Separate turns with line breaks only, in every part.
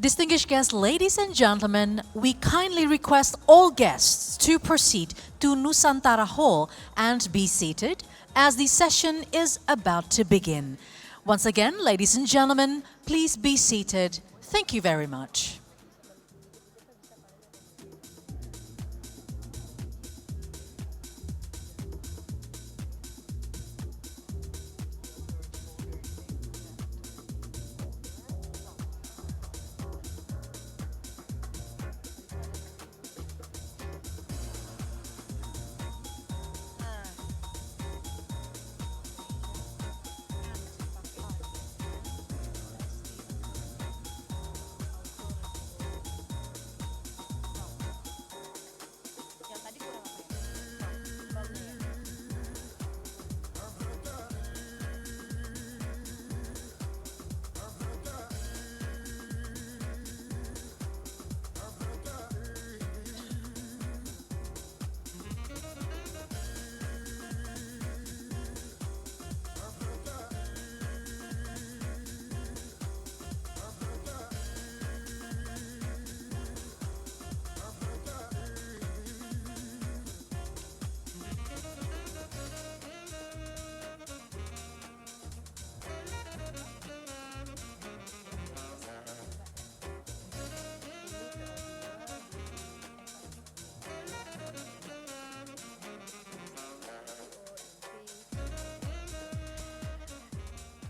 Distinguished guests, ladies and gentlemen, we kindly request all guests to proceed to Nusantara Hall and be seated as the session is about to begin. Once again, ladies and gentlemen, please be seated. Thank you very much.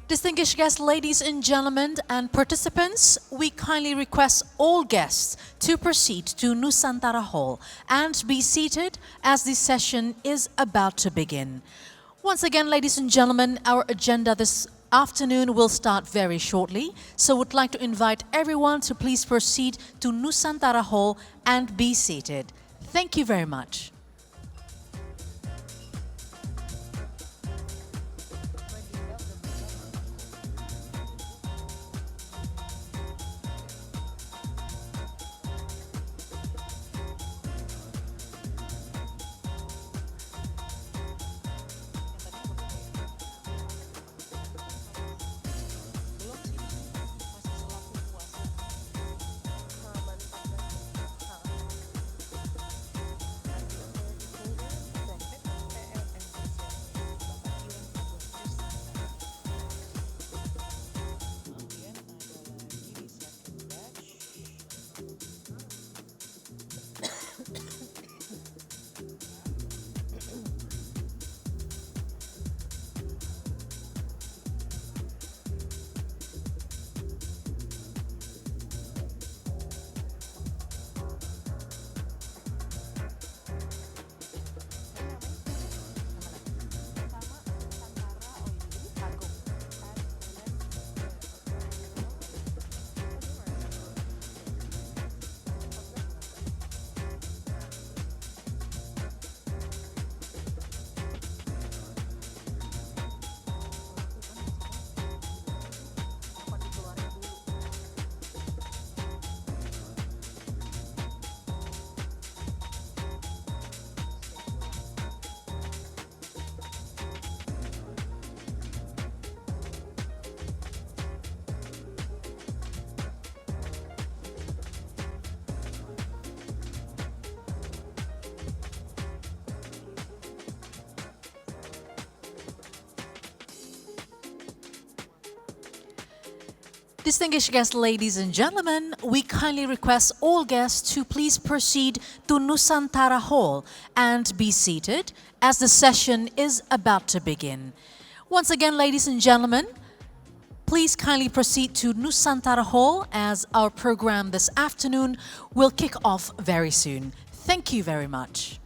Distinguished guests, ladies and gentlemen, and participants, we kindly request all guests to proceed to Nusantara Hall and be seated as the session is about to begin. Once again, ladies and gentlemen, our agenda this afternoon will start very shortly, so would like to invite everyone to please proceed to Nusantara Hall and be seated. Thank you very much. Distinguished guests, ladies and gentlemen, we kindly request all guests to please proceed to Nusantara Hall and be seated as the session is about to begin. Once again, ladies and gentlemen, please kindly proceed to Nusantara Hall as our program this afternoon will kick off very soon. Thank you very much.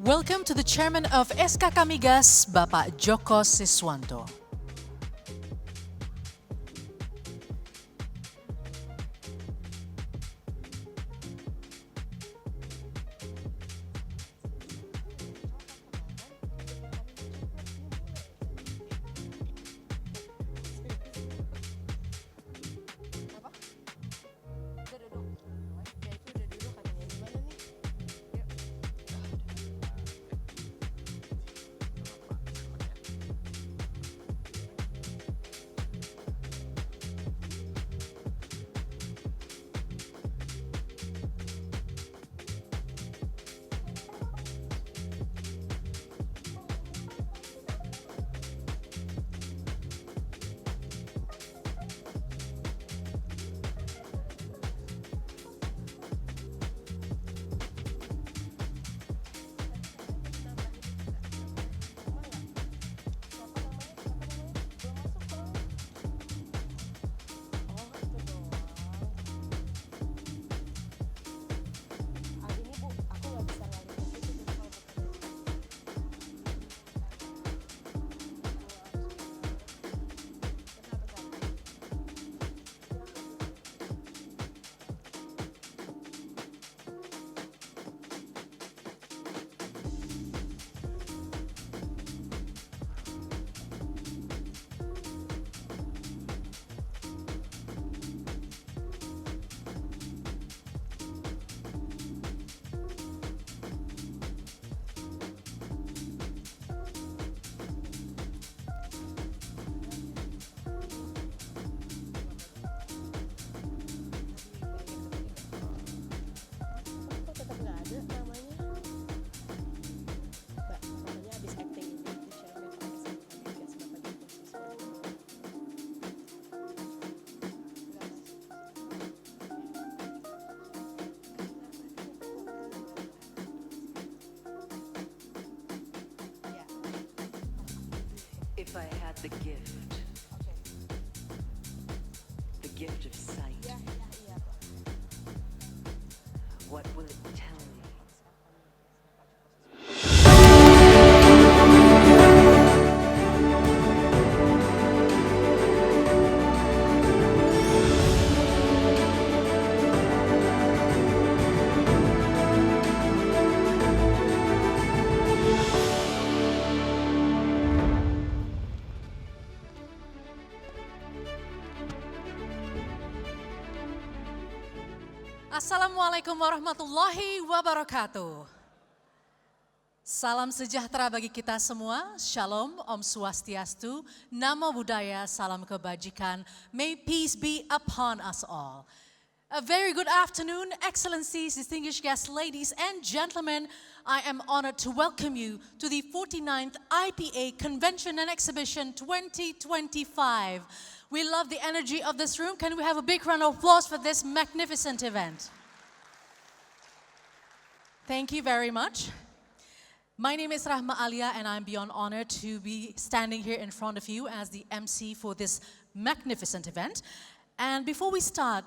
Welcome to the Chairman of SKK Migas, Bapak Joko Siswanto.
If I had the gift of sight, what will it tell me?
Assalamualaikum warahmatullahi wabarakatuh. Salam sejahtera bagi kita semua. Shalom, Om Swastiastu, Namo Buddhaya, salam kebajikan. May peace be upon us all. A very good afternoon, Excellencies, distinguished guests, ladies and gentlemen. I am honored to welcome you to the 49th IPA Convention and Exhibition 2025. We love the energy of this room. Can we have a big round of applause for this magnificent event? Thank you very much. My name is Rahma Alia and I'm beyond honored to be standing here in front of you as the MC for this magnificent event. And before we start,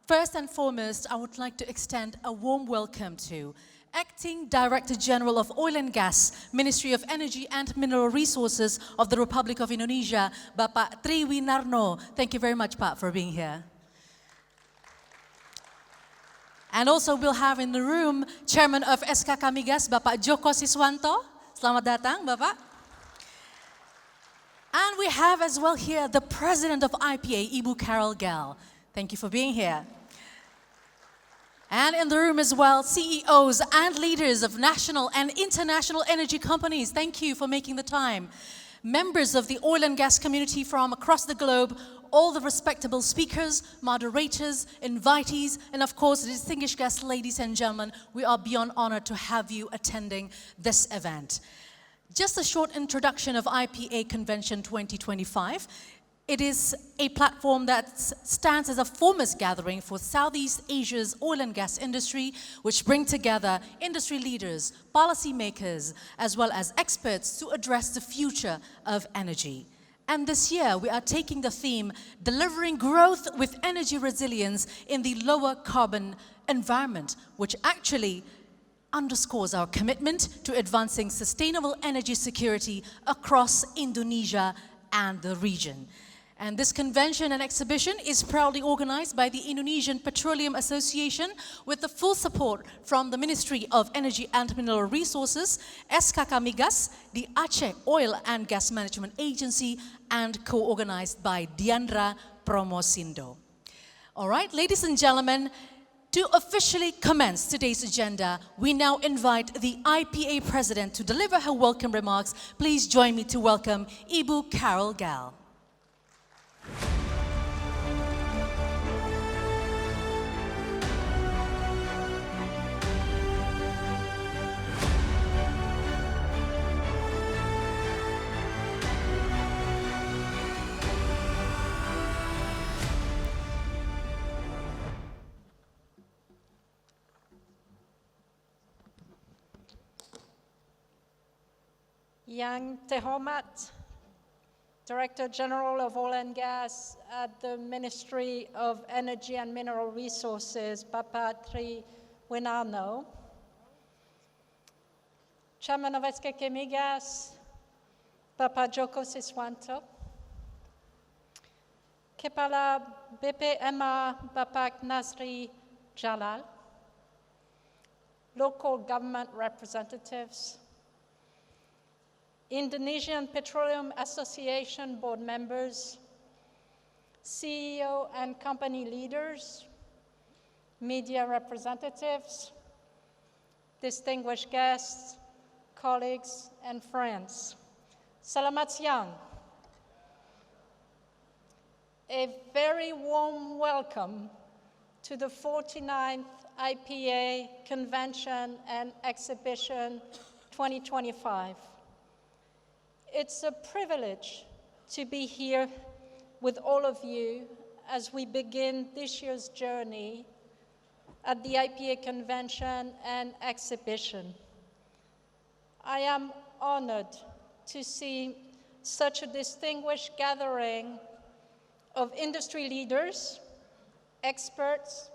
first and foremost, I would like to extend a warm welcome to Acting Director General of Oil and Gas, Ministry of Energy and Mineral Resources of the Republic of Indonesia, Bapak Tri Winarno. Thank you very much, Pak, for being here. And also we'll have in the room Chairman of SKK Migas, Bapak Joko Siswanto. Selamat datang, Bapak. And we have as well here the President of IPA, Ibu Carol Gell. Thank you for being here. And in the room as well, CEOs and leaders of national and international energy companies. Thank you for making the time. Members of the oil and gas community from across the globe, all the respectable speakers, moderators, invitees, and of course, distinguished guests, ladies and gentlemen, we are beyond honored to have you attending this event. Just a short introduction of IPA Convention 2025. It is a platform that stands as a foremost gathering for Southeast Asia's oil and gas industry, which bring together industry leaders, policymakers, as well as experts to address the future of energy. And this year, we are taking the theme, Delivering Growth with Energy Resilience in the Lower Carbon Environment, which actually underscores our commitment to advancing sustainable energy security across Indonesia and the region. And this convention and exhibition is proudly organized by the Indonesian Petroleum Association with the full support from the Ministry of Energy and Mineral Resources, SKK Migas, the Aceh Oil and Gas Management Agency, and co-organized by Diandra Promosindo. All right, ladies and gentlemen, to officially commence today's agenda, we now invite the IPA President to deliver her welcome remarks. Please join me to welcome Ibu Carol Gal.
Yang Terhormat, Director General of Oil and Gas at the Ministry of Energy and Mineral Resources, Bapak Tri Winarno, Chairman of SKK Migas, Bapak Joko Siswanto, Kepala BPMA Bapak Nasri Jalal, local government representatives, Indonesian Petroleum Association board members, CEO and company leaders, media representatives, distinguished guests, colleagues, and friends. Selamat siang. A very warm welcome to the 49th IPA Convention and Exhibition 2025. It's a privilege to be here with all of you as we begin this year's journey at the IPA Convention and Exhibition. I am honored to see such a distinguished gathering of industry leaders, experts,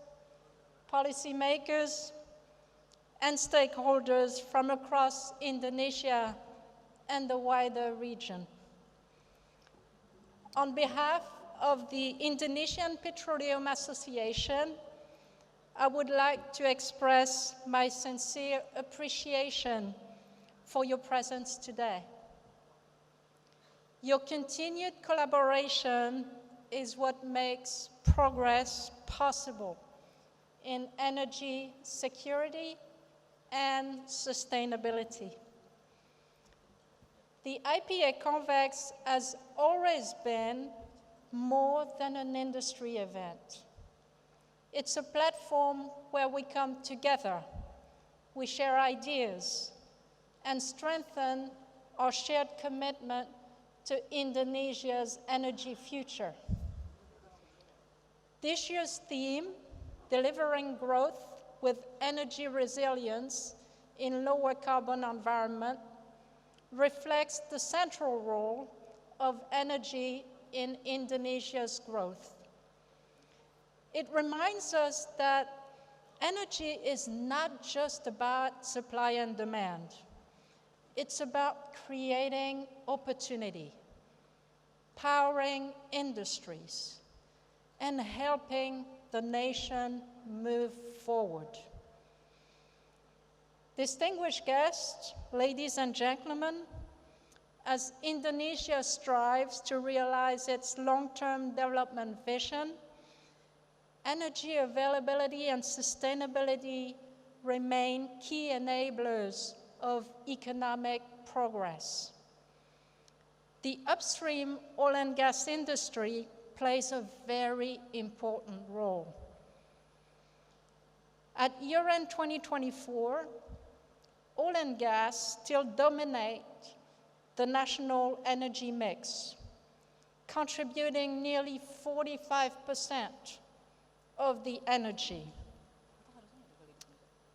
policymakers, and stakeholders from across Indonesia and the wider region. On behalf of the Indonesian Petroleum Association, I would like to express my sincere appreciation for your presence today. Your continued collaboration is what makes progress possible in energy security and sustainability. The IPA Convex has always been more than an industry event. It's a platform where we come together, we share ideas, and strengthen our shared commitment to Indonesia's energy future. This year's theme, Delivering Growth with Energy Resilience in Lower Carbon Environment, reflects the central role of energy in Indonesia's growth. It reminds us that energy is not just about supply and demand. It's about creating opportunity, powering industries, and helping the nation move forward. Distinguished guests, ladies and gentlemen, as Indonesia strives to realize its long-term development vision, energy availability and sustainability remain key enablers of economic progress. The upstream oil and gas industry plays a very important role. At year-end 2024, oil and gas still dominate the national energy mix, contributing nearly 45% of the energy.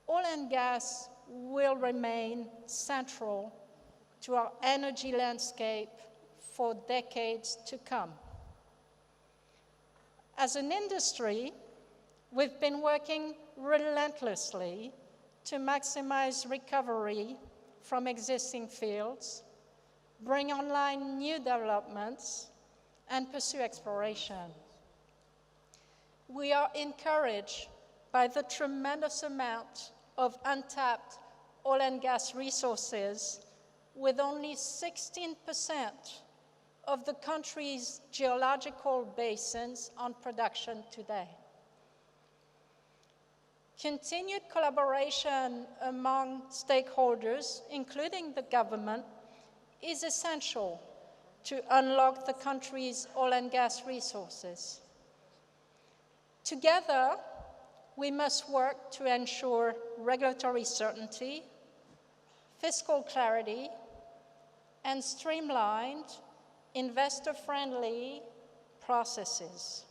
Oil and gas will remain central to our energy landscape for decades to come. As an industry, we've been working relentlessly to maximize recovery from existing fields, bring online new developments, and pursue exploration. We are encouraged by the tremendous amount of untapped oil and gas resources, with only 16% of the country's geological basins on production today. Continued collaboration among stakeholders, including the government, is essential to unlock the country's oil and gas resources. Together, we must work to ensure regulatory certainty, fiscal clarity, and streamlined, investor-friendly processes.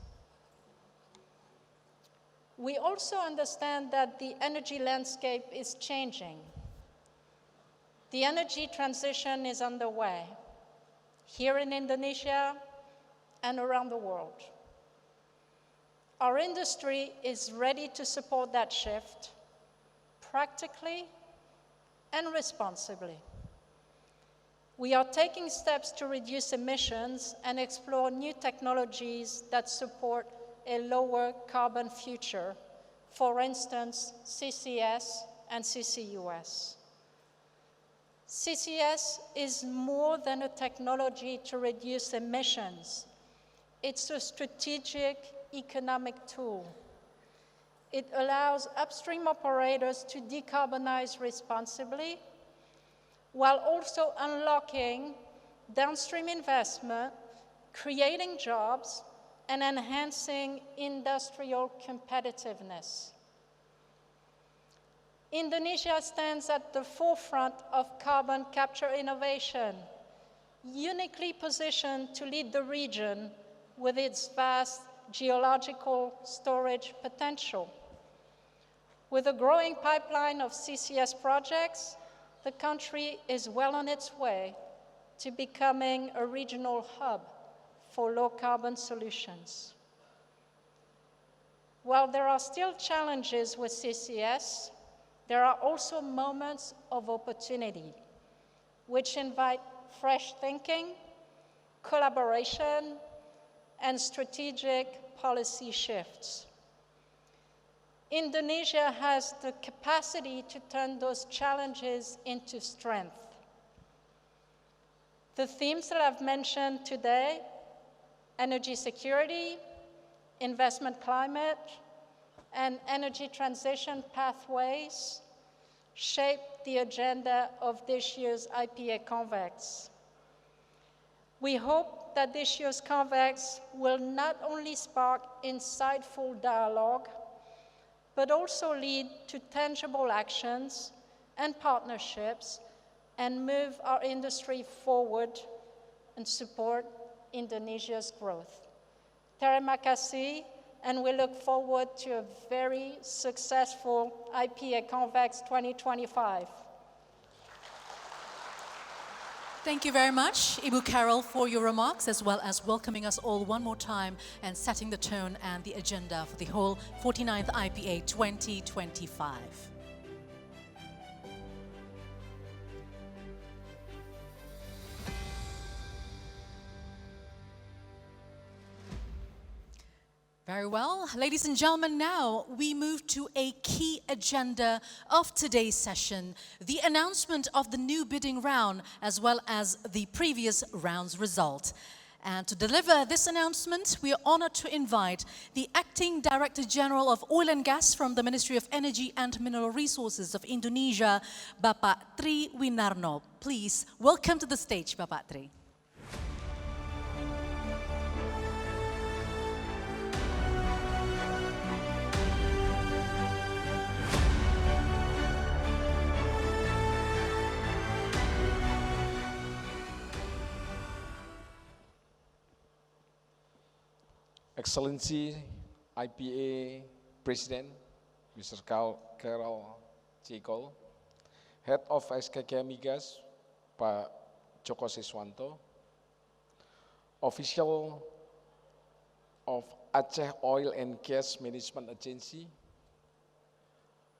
We also understand that the energy landscape is changing. The energy transition is underway, here in Indonesia and around the world. Our industry is ready to support that shift, practically and responsibly. We are taking steps to reduce emissions and explore new technologies that support a lower carbon future, for instance, CCS and CCUS. CCS is more than a technology to reduce emissions. It's a strategic economic tool. It allows upstream operators to decarbonize responsibly, while also unlocking downstream investment, creating jobs, and enhancing industrial competitiveness. Indonesia stands at the forefront of carbon capture innovation, uniquely positioned to lead the region with its vast geological storage potential. With a growing pipeline of CCS projects, the country is well on its way to becoming a regional hub for low-carbon solutions. While there are still challenges with CCS, there are also moments of opportunity, which invite fresh thinking, collaboration, and strategic policy shifts. Indonesia has the capacity to turn those challenges into strength. The themes that I've mentioned today, energy security, investment climate, and energy transition pathways, shape the agenda of this year's IPA Convex. We hope that this year's Convex will not only spark insightful dialogue, but also lead to tangible actions and partnerships and move our industry forward and support Indonesia's growth. Terima kasih, and we look forward to a very successful IPA Convex 2025.
Thank you very much, Ibu Carol, for your remarks, as well as welcoming us all one more time and setting the tone and the agenda for the whole 49th IPA 2025. Very well. Ladies and gentlemen, now we move to a key agenda of today's session, the announcement of the new bidding round as well as the previous round's result. And to deliver this announcement, we are honored to invite the Acting Director General of Oil and Gas from the Ministry of Energy and Mineral Resources of Indonesia, Bapak Tri Winarno. Please welcome to the stage, Bapak Tri.
Excellency IPA President, Mr. Carol Cikol, Head of SKK Migas, Pak Joko Siswanto, Official of Aceh Oil and Gas Management Agency,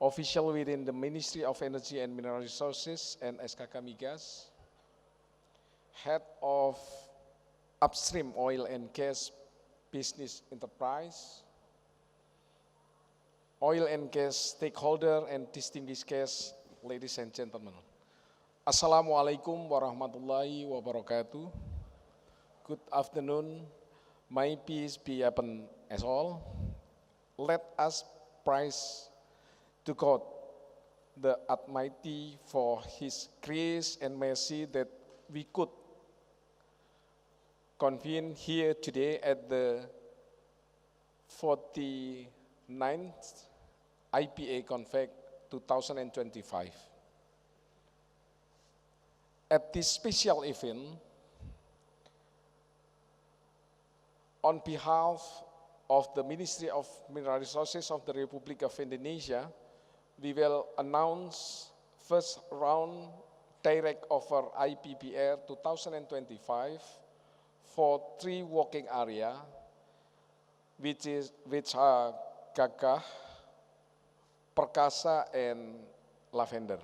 official within the Ministry of Energy and Mineral Resources and SKK Migas, head of upstream oil and gas business enterprise, oil and gas stakeholder and distinguished guests, ladies and gentlemen. Assalamualaikum warahmatullahi wabarakatuh. Good afternoon. May peace be upon us all. Let us praise to God, the Almighty, for His grace and mercy that we could convene here today at the 49th IPA Convex 2025. At this special event, on behalf of the Ministry of Mineral Resources of the Republic of Indonesia, we will announce first round direct offer IPPR 2025 for 3 working area, which are Gagah, Perkasa, and Lavender.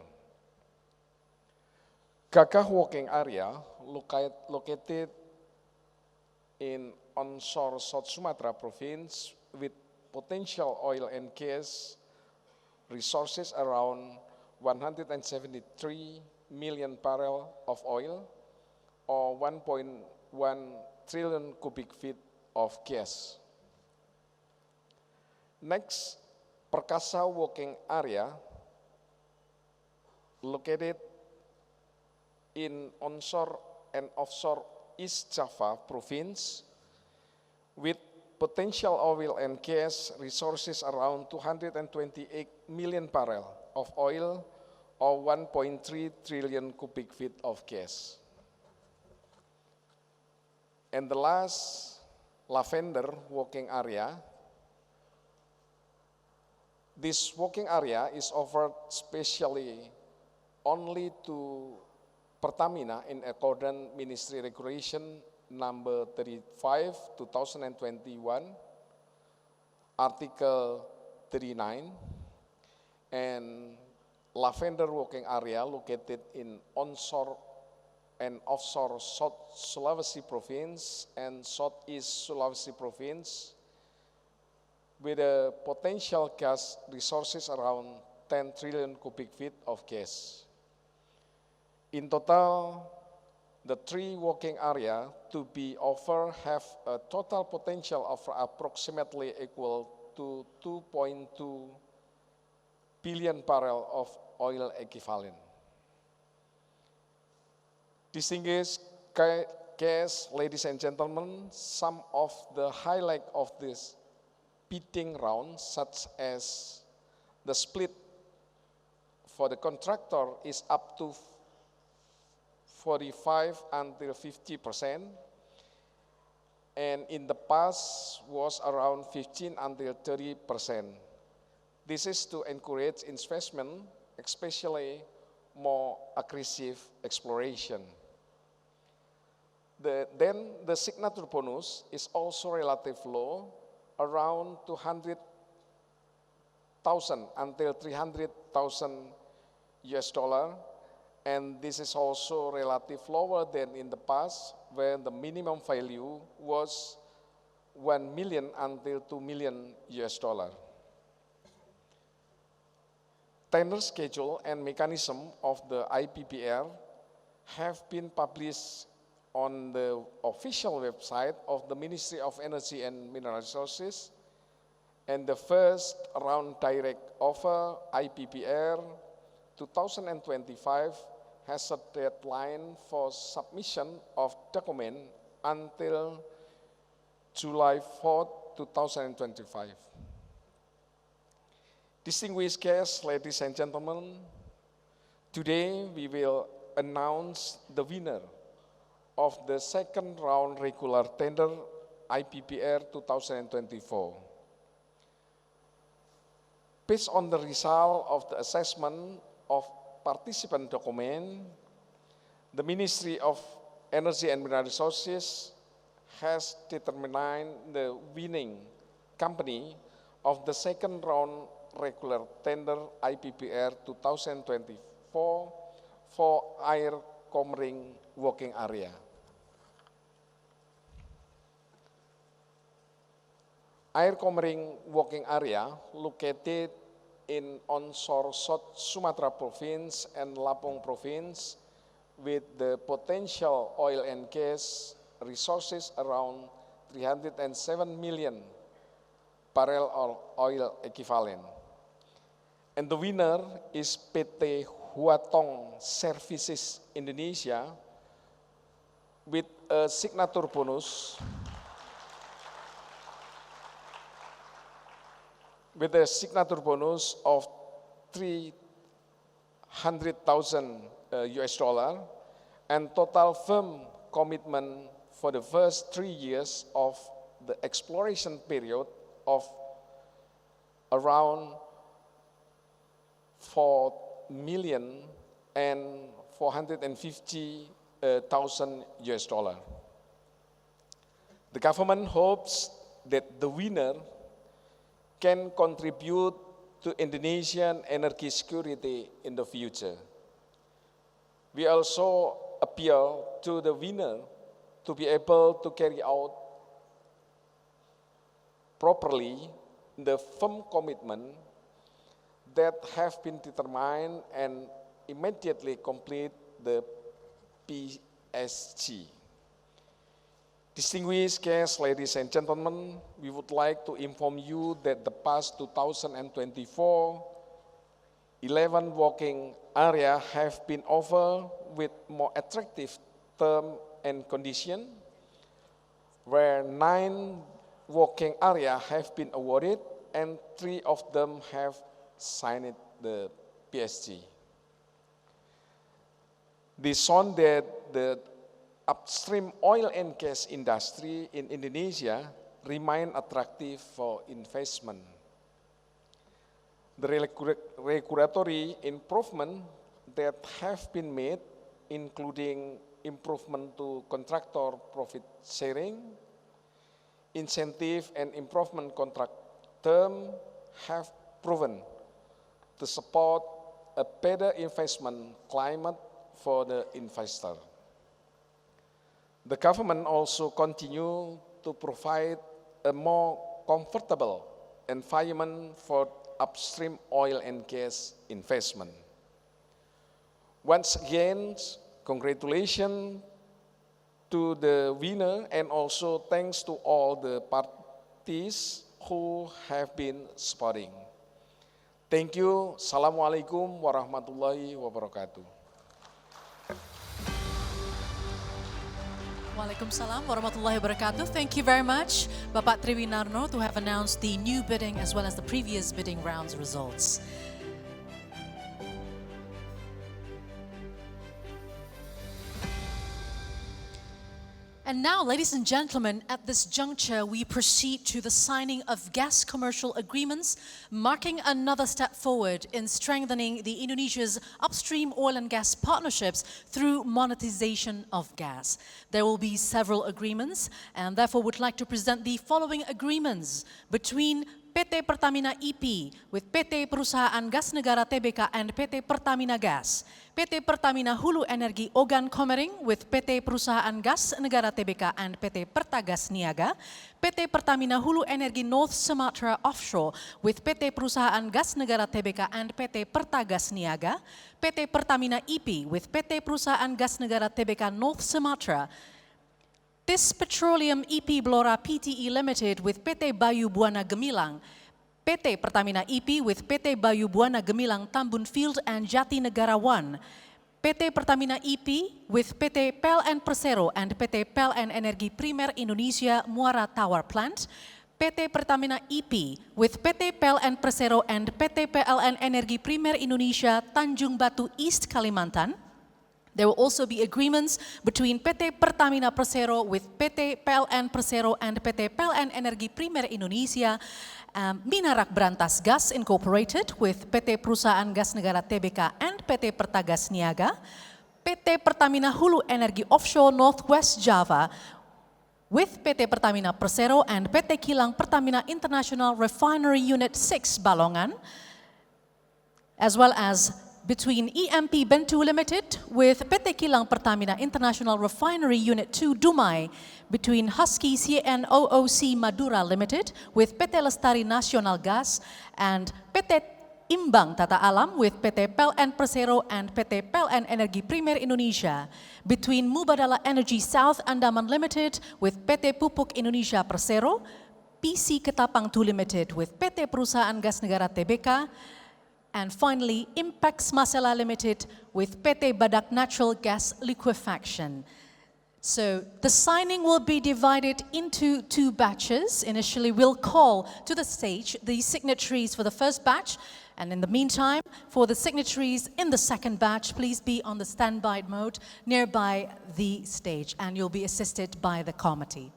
Gagah working area located in onshore South Sumatra province with potential oil and gas resources around 173 million barrels of oil or 1.1 trillion cubic feet of gas. Next, Perkasa working area located in onshore and offshore East Java province with potential oil and gas resources around 228 million barrels of oil or 1.3 trillion cubic feet of gas. And the last, Lavender working area. This working area is offered specially only to Pertamina in accordance Ministry Regulation number 35, 2021, Article 39, and Lavender working area located in onshore and offshore South Sulawesi Province and Southeast Sulawesi Province with a potential gas resources around 10 trillion cubic feet of gas. In total, the 3 working areas to be offered have a total potential of approximately equal to 2.2 billion barrels of oil equivalent. Distinguished guests, ladies and gentlemen, some of the highlights of this bidding round, such as the split for the contractor is up to 45 until 50%, and in the past was around 15 until 30%. This is to encourage investment, especially more aggressive exploration. Then the signature bonus is also relatively low, around 200,000 until 300,000 US dollar, and this is also relatively lower than in the past, where the minimum value was 1 million until 2 million US dollar. Tender schedule and mechanism of the IPPR have been published on the official website of the Ministry of Energy and Mineral Resources, and the first round direct offer IPPR 2025 has a deadline for submission of document until July 4, 2025. Distinguished guests, ladies and gentlemen, today we will announce the winner of the second round regular tender IPPR 2024. Based on the result of the assessment of participant document, the Ministry of Energy and Mineral Resources has determined the winning company of the second round regular tender IPPR 2024 for Air Comring working area. Air Comring working area located in onshore South Sumatra province and Lampung province with the potential oil and gas resources around 307 million barrel of oil equivalent. And the winner is PT Huatong Services Indonesia with a signature bonus of 300,000 US dollar and total firm commitment for the first 3 years of the exploration period of around 4,450,000 US dollar. The government hopes that the winner can contribute to Indonesian energy security in the future. We also appeal to the winner to be able to carry out properly the firm commitment that have been determined and immediately complete the PSG. Distinguished guests, ladies and gentlemen, we would like to inform you that the past 2024, 11 working areas have been offered with more attractive term and condition, where 9 working areas have been awarded and 3 of them have signed the PSG. This shown that the upstream oil and gas industry in Indonesia remain attractive for investment. The regulatory improvement that have been made, including improvement to contractor profit sharing, incentive and improvement contract term have proven to support a better investment climate for the investor. The government also continue to provide a more comfortable environment for upstream oil and gas investment. Once again, congratulations to the winner and also thanks to all the parties who have been supporting. Thank you. Assalamualaikum warahmatullahi wabarakatuh.
Waalaikumsalam warahmatullahi wabarakatuh. Thank you very much, Bapak Triwinarno, to have announced the new bidding as well as the previous bidding rounds results. And now, ladies and gentlemen, at this juncture, we proceed to the signing of gas commercial agreements, marking another step forward in strengthening the Indonesia's upstream oil and gas partnerships through monetization of gas. There will be several agreements, and therefore would like to present the following agreements between PT Pertamina EP with PT Perusahaan Gas Negara Tbk and PT Pertamina Gas, PT Pertamina Hulu Energi Ogan Komering with PT Perusahaan Gas Negara Tbk and PT Pertagas Niaga, PT Pertamina Hulu Energi North Sumatra Offshore with PT Perusahaan Gas Negara Tbk and PT Pertagas Niaga, PT Pertamina EP with PT Perusahaan Gas Negara Tbk North Sumatra, TIS Petroleum EP Blora Pte Limited with PT Bayu Buana Gemilang, PT Pertamina EP with PT Bayu Buana Gemilang Tambun Field and Jati Negara 1, PT Pertamina EP with PT PLN Persero and PT PLN Energi Primer Indonesia Muara Tower Plant, PT Pertamina EP with PT PLN Persero and PT PLN Energi Primer Indonesia Tanjung Batu East Kalimantan. There will also be agreements between PT Pertamina Persero with PT PLN Persero and PT PLN Energi Primer Indonesia, Minarak Brantas Gas Incorporated with PT Perusahaan Gas Negara Tbk and PT Pertagas Niaga, PT Pertamina Hulu Energi Offshore Northwest Java with PT Pertamina Persero and PT Kilang Pertamina International Refinery Unit 6 Balongan, as well as between EMP Bentu Limited with PT Kilang Pertamina International Refinery Unit 2 Dumai, between Husky CNOOC Madura Limited with PT Lestari Nasional Gas and PT Imbang Tata Alam with PT PLN Persero and PT PLN Energi Primer Indonesia, between Mubadala Energy South Andaman Limited with PT Pupuk Indonesia Persero, PC Ketapang 2 Limited with PT Perusahaan Gas Negara Tbk, and finally Impex Masela Limited with PT Badak Natural Gas Liquefaction. So the signing will be divided into 2 batches. Initially, we'll call to the stage the signatories for the first batch, and in the meantime, for the signatories in the second batch, please be on the standby mode nearby the stage, and you'll be assisted by the committee.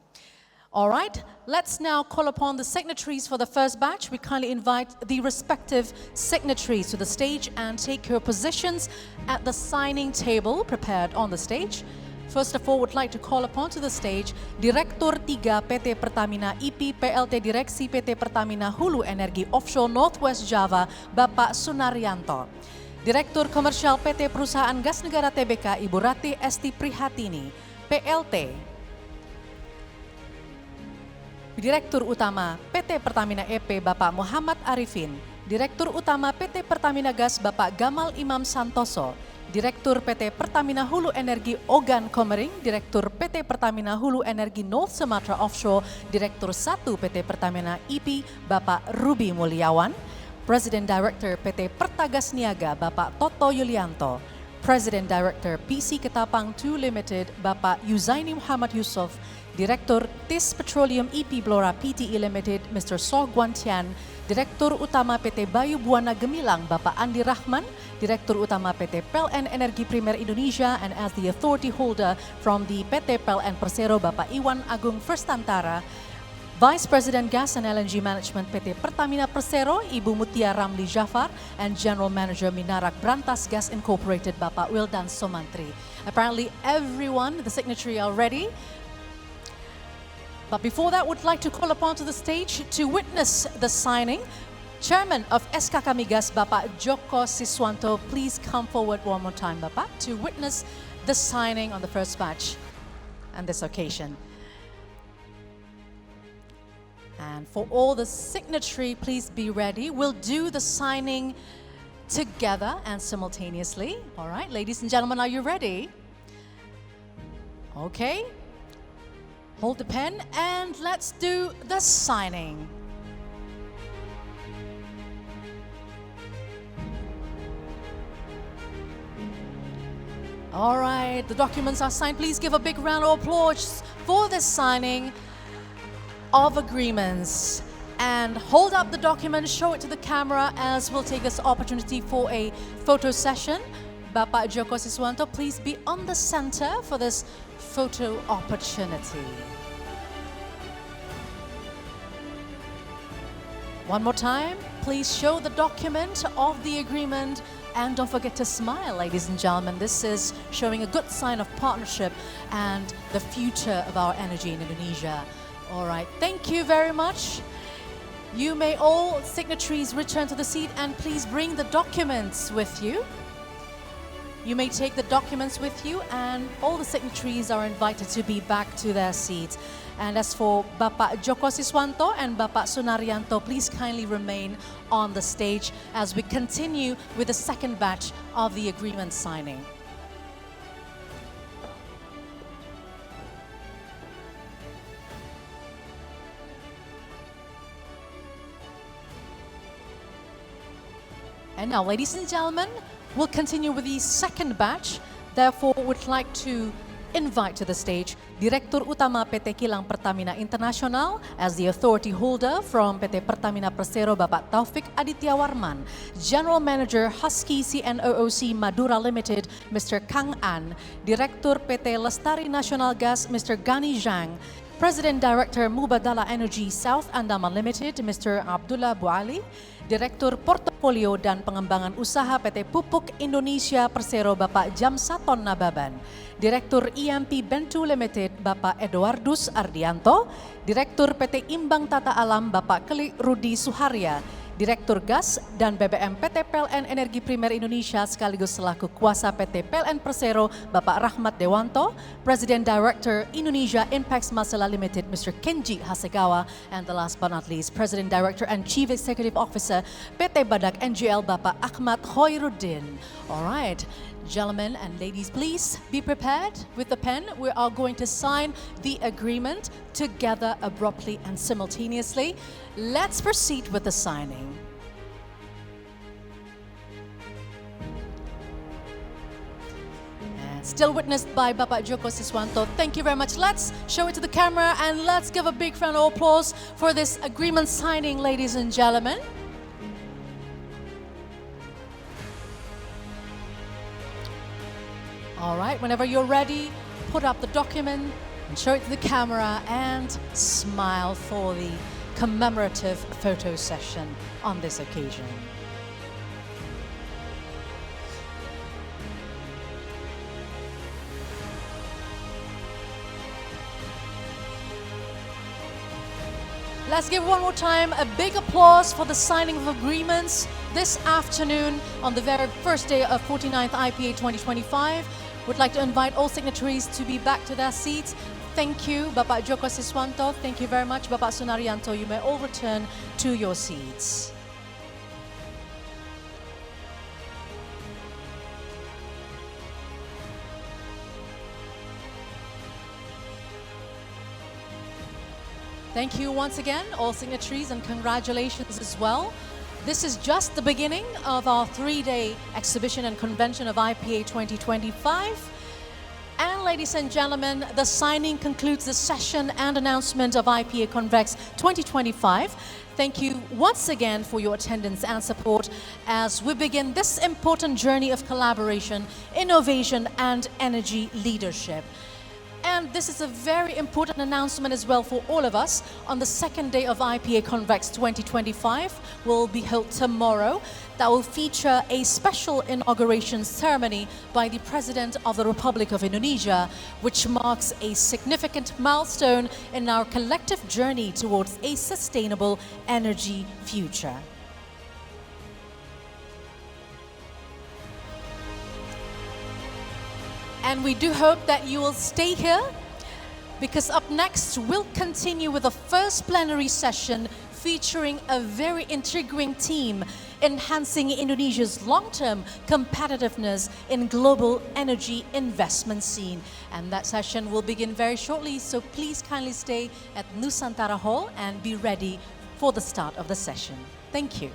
All right, let's now call upon the signatories for the first batch. We kindly invite the respective signatories to the stage and take your positions at the signing table prepared on the stage. First of all, would like to call upon to the stage Direktur 3 PT Pertamina IP PLT Direksi PT Pertamina Hulu Energi Offshore Northwest Java, Bapak Sunaryanto. Direktur Komersial PT Perusahaan Gas Negara Tbk, Ibu Ratih Esti Prihatini. PLT Direktur Utama PT Pertamina EP Bapak Muhammad Arifin, Direktur Utama PT Pertamina Gas Bapak Gamal Imam Santoso, Direktur PT Pertamina Hulu Energi Ogan Komering, Direktur PT Pertamina Hulu Energi North Sumatra Offshore, Direktur 1 PT Pertamina IP Bapak Ruby Mulyawan, Presiden Director PT Pertagas Niaga Bapak Toto Yulianto, President Director PC Ketapang 2 Limited Bapak Yuzaini Muhammad Yusuf, Direktur TIS Petroleum EP Blora PTE Limited Mr. So Guantian, Direktur Utama PT Bayu Buana Gemilang Bapak Andi Rahman, Direktur Utama PT PLN Energi Primer Indonesia, and as the authority holder from the PT PLN Persero Bapak Iwan Agung Firstantara, Vice President Gas and LNG Management PT Pertamina Persero Ibu Mutia Ramli Jafar, and General Manager Minarak Brantas Gas Incorporated Bapak Wildan Somantri. Apparently everyone, the signatory, are ready. But before that, would like to call upon to the stage to witness the signing. Chairman of SKK Migas, Bapak Joko Siswanto, please come forward one more time, Bapak, to witness the signing on the first batch on this occasion. And for all the signatory, please be ready. We'll do the signing together and simultaneously. All right, ladies and gentlemen, are you ready? Okay. Hold the pen and let's do the signing. All right, the documents are signed. Please give a big round of applause for this signing of agreements. And hold up the document, show it to the camera as we'll take this opportunity for a photo session. Bapak Joko Siswanto, please be on the center for this photo opportunity. One more time, please show the document of the agreement and don't forget to smile, ladies and gentlemen. This is showing a good sign of partnership and the future of our energy in Indonesia. All right, thank you very much. You may all signatories return to the seat and please bring the documents with you. You may take the documents with you and all the signatories are invited to be back to their seats. And as for Bapak Joko Siswanto and Bapak Sunaryanto, please kindly remain on the stage as we continue with the second batch of the agreement signing. And now, ladies and gentlemen, we'll continue with the second batch. Therefore, would like to invite to the stage Direktur Utama PT Kilang Pertamina International as the authority holder from PT Pertamina Persero Bapak Taufik Aditya Warman, General Manager Husky CNOOC Madura Limited Mr. Kang An, Direktur PT Lestari Nasional Gas Mr. Gani Zhang, President Director Mubadala Energy South Andaman Limited Mr. Abdullah Buali, Direktur Portofolio dan Pengembangan Usaha PT Pupuk Indonesia Persero Bapak Jamsaton Nababan, Direktur IMP Bentu Limited Bapak Eduardus Ardianto, Direktur PT Imbang Tata Alam Bapak Keli Rudi Suharya, Direktur Gas dan BBM PT PLN Energi Primer Indonesia sekaligus selaku kuasa PT PLN Persero Bapak Rahmat Dewanto, President Director Indonesia Impex Masala Limited Mr. Kenji Hasegawa, and the last but not least President Director and Chief Executive Officer PT Badak NGL Bapak Ahmad Khoiruddin. All right. Gentlemen and ladies, please be prepared with the pen. We are going to sign the agreement together abruptly and simultaneously. Let's proceed with the signing. And still witnessed by Bapak Joko Siswanto. Thank you very much. Let's show it to the camera and let's give a big round of applause for this agreement signing, ladies and gentlemen. All right, whenever you're ready, put up the document and show it to the camera and smile for the commemorative photo session on this occasion. Let's give one more time a big applause for the signing of agreements this afternoon on the very first day of 49th IPA 2025. Would like to invite all signatories to be back to their seats. Thank you, Bapak Joko Siswanto. Thank you very much, Bapak Sunaryanto. You may all return to your seats. Thank you once again, all signatories, and congratulations as well. This is just the beginning of our 3-day exhibition and convention of IPA 2025. And ladies and gentlemen, the signing concludes the session and announcement of IPA Convex 2025. Thank you once again for your attendance and support as we begin this important journey of collaboration, innovation, and energy leadership. And this is a very important announcement as well for all of us. On the second day of IPA Convex 2025 will be held tomorrow. That will feature a special inauguration ceremony by the President of the Republic of Indonesia, which marks a significant milestone in our collective journey towards a sustainable energy future. And we do hope that you will stay here, because up next we'll continue with the first plenary session featuring a very intriguing theme, enhancing Indonesia's long-term competitiveness in global energy investment scene. And that session will begin very shortly, so please kindly stay at Nusantara Hall and be ready for the start of the session. Thank you.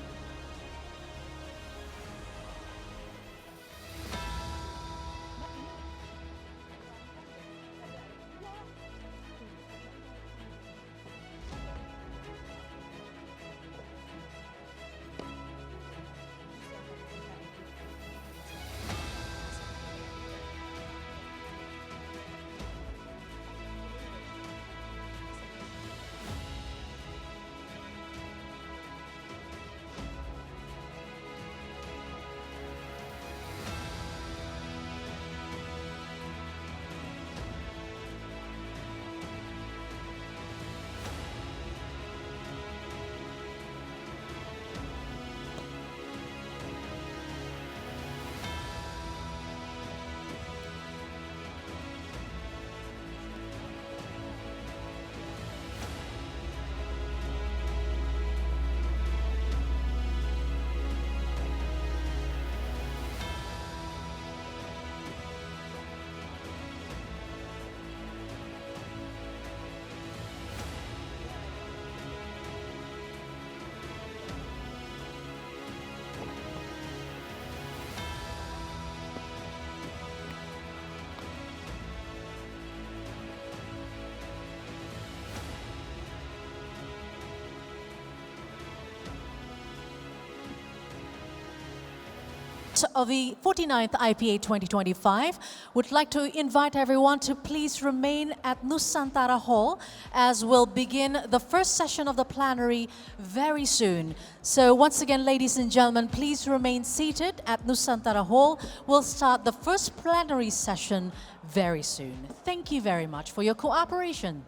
event of the 49th IPA 2025. Would like to invite everyone to please remain at Nusantara Hall as we'll begin the first session of the plenary very soon. So once again, ladies and gentlemen, please remain seated at Nusantara Hall. We'll start the first plenary session very soon. Thank you very much for your cooperation.